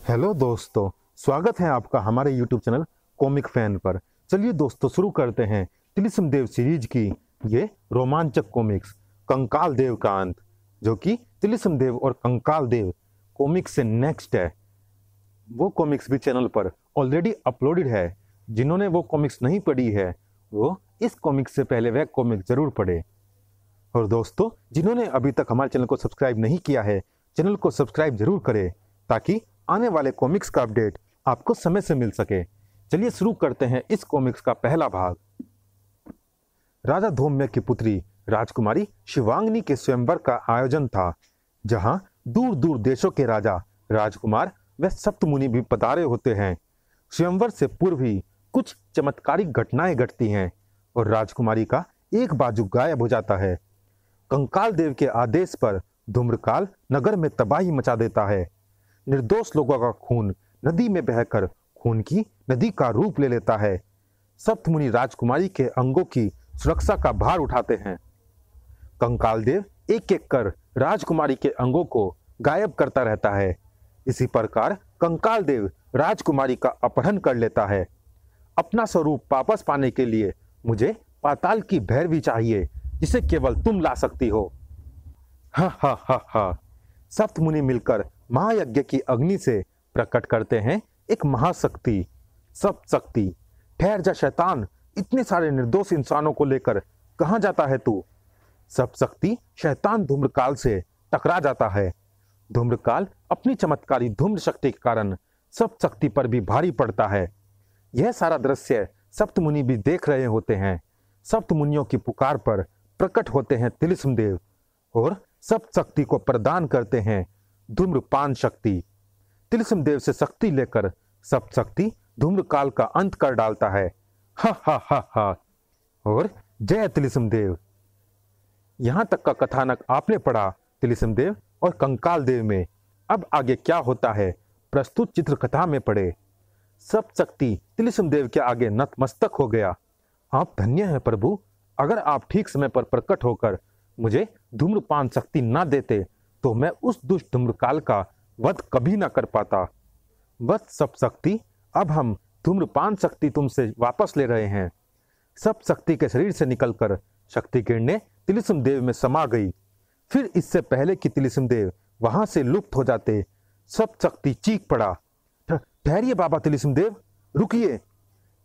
Hello दोस्तों, स्वागत है आपका हमारे यूट्यूब चैनल कॉमिक फैन पर। चलिए दोस्तों, शुरू करते हैं तिलिस्म देव सीरीज की ये रोमांचक कॉमिक्स कंकाल देव का अंत, जो कि तिलिस्म देव और कंकाल देव कॉमिक्स से नेक्स्ट है। वो कॉमिक्स भी चैनल पर ऑलरेडी अपलोडेड है। जिन्होंने वो कॉमिक्स नहीं पढ़ी है वो इस कॉमिक्स से पहले वह कॉमिक्स जरूर पढ़े। और दोस्तों, जिन्होंने अभी तक हमारे चैनल को सब्सक्राइब नहीं किया है, चैनल को सब्सक्राइब जरूर करें ताकि आने वाले कॉमिक्स का अपडेट आपको समय से मिल सके। चलिए शुरू करते हैं इस कॉमिक्स का पहला भाग। राजा धौम्य की पुत्री राजकुमारी शिवांगनी के स्वयंवर का आयोजन था, जहां दूर दूर देशों के राजा, राजकुमार व सप्तमुनि भी पधारे होते हैं। स्वयंवर से पूर्व ही कुछ चमत्कारिक घटनाएं घटती हैं और राजकुमारी का एक बाजू गायब हो जाता है। कंकाल देव के आदेश पर धूम्रकाल नगर में तबाही मचा देता है। निर्दोष लोगों का खून नदी में बहकर खून की नदी का रूप ले लेता है। सप्तमुनि राजकुमारी के अंगों की सुरक्षा का भार उठाते हैं। कंकाल देव एक एक कर राजकुमारी के अंगों को गायब करता रहता है। इसी प्रकार कंकाल देव राजकुमारी का अपहरण कर लेता है। अपना स्वरूप वापस पाने के लिए मुझे पाताल की भैरवी चाहिए, जिसे केवल तुम ला सकती हो। हा हा हा हा। सप्तमुनि मिलकर महायज्ञ की अग्नि से प्रकट करते हैं एक महाशक्ति, सप्तशक्ति। ठहर जा शैतान, इतने सारे निर्दोष इंसानों को लेकर कहां जाता है तू? सप्तशक्ति शैतान धूम्रकाल से टकरा जाता है। धूम्रकाल अपनी चमत्कारी धूम्र शक्ति के कारण सप्तशक्ति पर भी भारी पड़ता है। यह सारा दृश्य सप्तमुनि भी देख रहे होते हैं। सप्तमुनियों की पुकार पर प्रकट होते हैं तिलिस्म देव और सप्तशक्ति को प्रदान करते हैं धूम्रपान शक्ति। तिलिस्म देव से शक्ति लेकर सप्तशक्ति धूम्रकाल का अंत कर डालता है। हा हा हा हा। और जय तिलिस्म देव। यहां तक का कथानक आपने पढ़ा तिलिस्म देव और कंकाल देव में। अब आगे क्या होता है प्रस्तुत चित्र कथा में पढ़े। सप्तशक्ति तिलिस्म देव के आगे नतमस्तक हो गया। आप धन्य हैं प्रभु, अगर आप ठीक समय पर प्रकट होकर मुझे धूम्रपान शक्ति ना देते तो मैं उस दुष्ट धूम्रकाल का वध कभी ना कर पाता। बस सप्तशक्ति, अब हम धूम्रपान शक्ति तुमसे वापस ले रहे हैं। सप्तशक्ति के शरीर से निकलकर शक्ति किरणें तिलिस्म देव में समा गई। फिर इससे पहले कि तिलिस्म देव वहां से लुप्त हो जाते, सप्तशक्ति चीख पड़ा, ठहरिए बाबा तिलिस्म देव, रुकिए।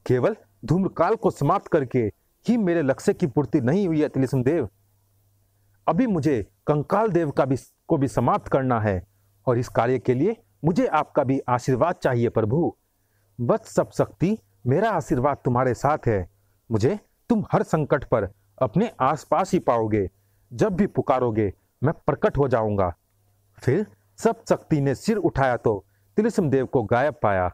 केवल धूम्रकाल को समाप्त करके ही मेरे लक्ष्य की पूर्ति नहीं हुई है तिलिस्म देव। अभी मुझे कंकाल देव को भी समाप्त करना है और इस कार्य के लिए मुझे आपका भी आशीर्वाद चाहिए प्रभु। बस सप्तशक्ति, मेरा आशीर्वाद तुम्हारे साथ है। मुझे तुम हर संकट पर अपने आसपास ही पाओगे। जब भी पुकारोगे मैं प्रकट हो जाऊंगा। फिर सप्तशक्ति ने सिर उठाया तो तिलिस्म देव को गायब पाया।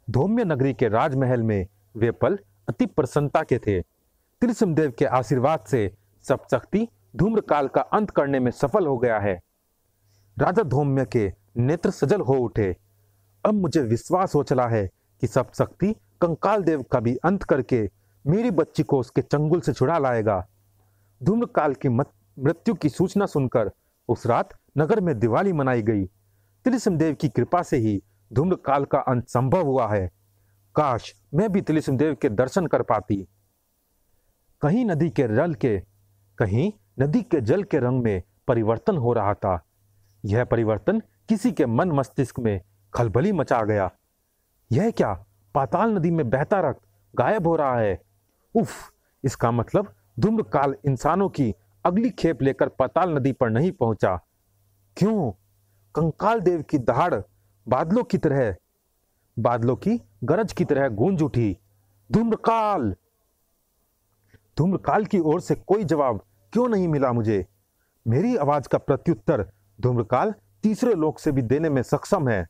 धौम्य नगरी के राजमहल में वे पल अति प्रसन्नता के थे। तिलिस्म देव के आशीर्वाद से सप्तशक्ति धूम्रकाल का अंत करने में सफल हो गया है। राजा धौम्य के नेत्र सजल हो उठे। अब मुझे विश्वास हो चला है कि सप्तशक्ति कंकाल देव का भी अंत करके मेरी बच्ची को उसके चंगुल से छुड़ा लाएगा। धूम्रकाल की मृत्यु की सूचना सुनकर उस रात नगर में दिवाली मनाई गई। तिलिस्म देव की कृपा से ही धूम्रकाल का अंत संभव हुआ है। काश मैं भी तिलिस्म देव के दर्शन कर पाती। कहीं नदी के जल के रंग में परिवर्तन हो रहा था। यह परिवर्तन किसी के मन मस्तिष्क में खलबली मचा गया। यह क्या, पाताल नदी में बहता रक्त गायब हो रहा है। उफ, इसका मतलब धूम्रकाल इंसानों की अगली खेप लेकर पाताल नदी पर नहीं पहुंचा। क्यों? कंकाल देव की दहाड़ बादलों की गरज की तरह गूंज उठी। धूम्रकाल की ओर से कोई जवाब क्यों नहीं मिला मुझे? मेरी आवाज का प्रत्युत्तर धूम्रकाल तीसरे लोक से भी देने में सक्षम है।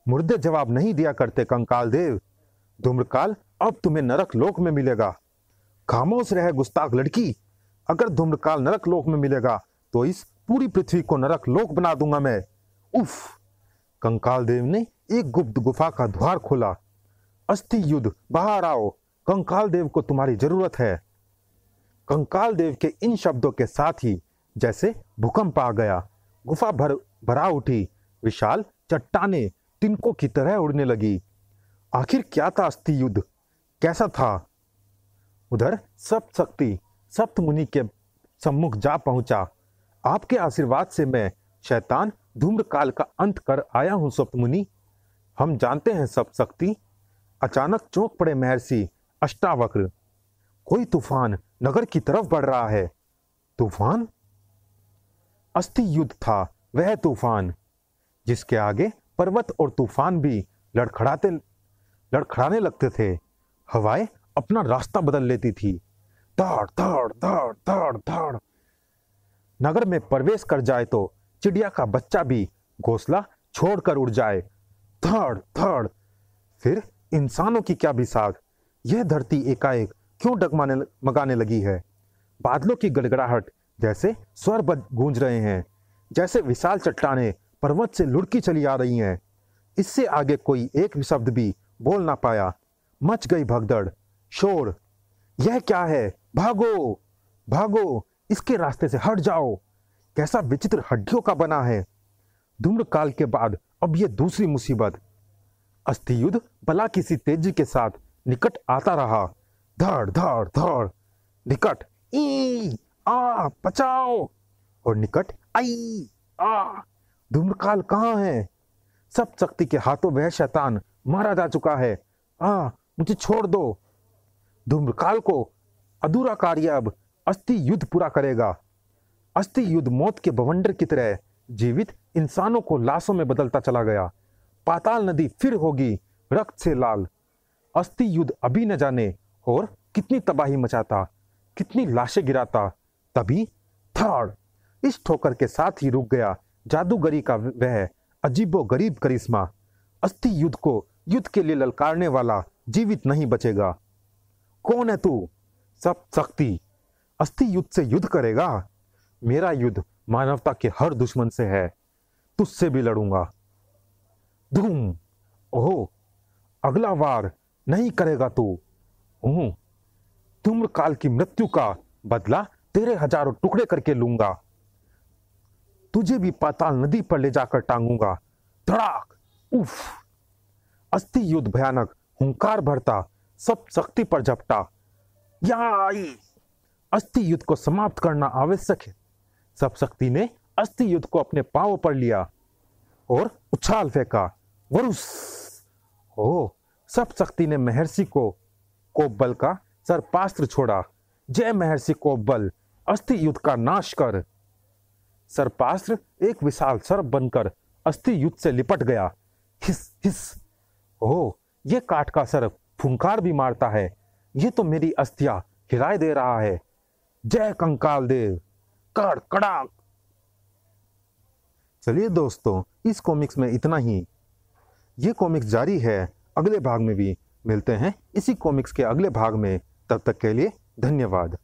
मुर्दे जवाब नहीं दिया करते कंकाल देव। धूम्रकाल अब तुम्हें नरक लोक में मिलेगा। खामोश रहे गुस्ताख लड़की। अगर धूम्रकाल नरक लोक में मिलेगा तो इस पूरी पृथ्वी को नरक लोक बना दूंगा मैं। उफ। कंकाल देव ने एक गुप्त गुफा का द्वार खोला। अस्थि युद्ध, बाहर आओ, कंकाल देव को तुम्हारी जरूरत है। कंकाल देव के इन शब्दों के साथ ही जैसे भूकंप आ गया। गुफा भरा उठी। विशाल चट्टानें तिनकों की तरह उड़ने लगी। आखिर क्या था अस्थि युद्ध, कैसा था? उधर सप्त शक्ति सप्त मुनि के सम्मुख जा पहुंचा। आपके आशीर्वाद से मैं शैतान धूम्रकाल का अंत कर आया हूं सप्त मुनि। हम जानते हैं सप्त शक्ति। अचानक चौंक पड़े महर्षि अष्टावक्र। कोई तूफान नगर की तरफ बढ़ रहा है। तूफान? अस्थि युद्ध था वह तूफान जिसके आगे पर्वत और तूफान भी लड़खड़ाने लगते थे। हवाएं अपना रास्ता बदल लेती थी। धड़ धड़ धड़ धड़ धड़। नगर में प्रवेश कर जाए तो चिड़िया का बच्चा भी घोंसला छोड़कर उड़ जाए। धड़ धड़। फिर इंसानों की क्या बिसात। यह धरती एकाएक क्यों डगमगाने लगी है? बादलों की गड़गड़ाहट जैसे स्वर गूंज रहे हैं, जैसे विशाल चट्टानें पर्वत से लुढ़की चली आ रही हैं। इससे आगे कोई एक शब्द भी बोल ना पाया। मच गई भगदड़, शोर। यह क्या है? भागो भागो, इसके रास्ते से हट जाओ। कैसा विचित्र हड्डियों का बना है। धूम्रकाल के बाद अब यह दूसरी मुसीबत। अस्थि युद्ध भला किसी तेजी के साथ निकट आता रहा। धड़ धड़ धड़। निकट, ई आ बचाओ। और निकट, आई आ। धूम्रकाल कहाँ है? सब शक्ति के हाथों वह शैतान मारा जा चुका है। मुझे छोड़ दो। धूम्रकाल को अधूरा कार्य अब अस्थि युद्ध पूरा करेगा। अस्थि युद्ध मौत के बवंडर की तरह जीवित इंसानों को लाशों में बदलता चला गया। पाताल नदी फिर होगी रक्त से लाल। अस्थि युद्ध अभी न जाने और कितनी तबाही मचाता, कितनी लाशें गिराता। तभी थड़। इस ठोकर के साथ ही रुक गया जादूगरी का वह अजीबो गरीब करिश्मा। अस्थि युद्ध को युद्ध के लिए ललकारने वाला जीवित नहीं बचेगा। कौन है तू? सब शक्ति। अस्थि युद्ध से युद्ध करेगा? मेरा युद्ध मानवता के हर दुश्मन से है। तुझसे भी लड़ूंगा। धूम। ओह, अगला वार नहीं करेगा तू। धूम्रकाल की मृत्यु का बदला तेरे हजारों टुकड़े करके लूंगा। तुझे भी पाताल नदी पर ले जाकर टांगूंगा। धड़ाक। उफ। अस्थि युद्ध भयानक हुंकार भरता सब शक्ति पर झपटा। या आई। अस्थि युद्ध को समाप्त करना आवश्यक है। सब शक्ति ने अस्थि युद्ध को अपने पांवों पर लिया और उछाल फेंका। वरुस। ओ, सब शक्ति ने महर्षि को कोपबल का सर्पास्त्र छोड़ा। जय महर्षि कोपबल, अस्थि युद्ध का नाश कर। सर्पास्त्र एक विशाल सर्प बनकर अस्थि युद्ध से लिपट गया। हिस हिस। ओह, ये काठ का सर्प फुंकार भी मारता है। ये तो मेरी अस्थियां हिलाए दे रहा है। जय कंकाल देव। कड़ कड़ाक। चलिए दोस्तों, इस कॉमिक्स में इतना ही। ये कॉमिक्स जारी है, अगले भाग में भी मिलते हैं इसी कॉमिक्स के अगले भाग में। तब तक के लिए धन्यवाद।